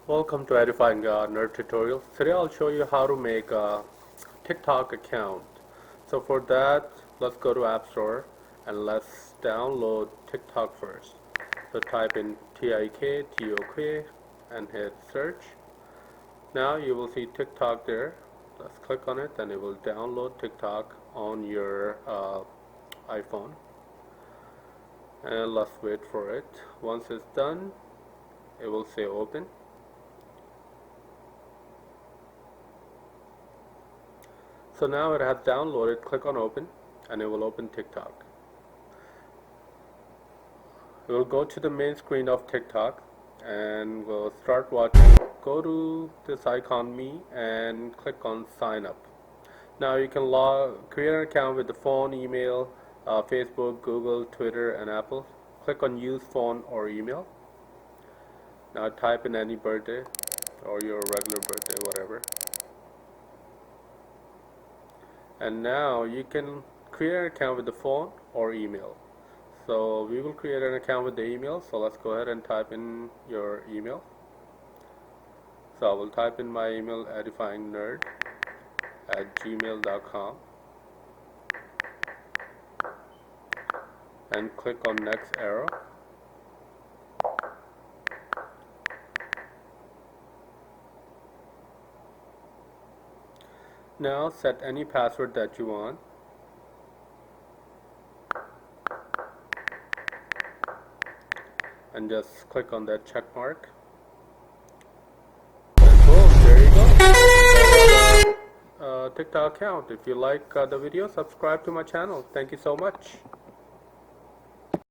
Welcome to Edifying Nerd Tutorials. Today I'll show you how to make a TikTok account. So for that, let's go to App Store and let's download TikTok first. So type in TikTok and hit search. Now you will see TikTok there. Let's click on it and it will download TikTok on your iPhone. And let's wait for it. Once it's done, it will say open. So now it has downloaded. Click on open and it will open TikTok. It will go to the main screen of TikTok and we'll start watching. Go to this icon me and click on sign up. Now you can create an account with the phone, email, Facebook, Google, Twitter and Apple. Click on use phone or email. Now type in any birthday or your regular birthday, whatever. And now you can create an account with the phone or email. So we will create an account with the email. So let's go ahead and type in your email. So I will type in my email, edifyingnerd@gmail.com, and click on next arrow. Now set any password that you want. And just click on that check mark. And boom, there you go. TikTok account. If you like the video, subscribe to my channel. Thank you so much.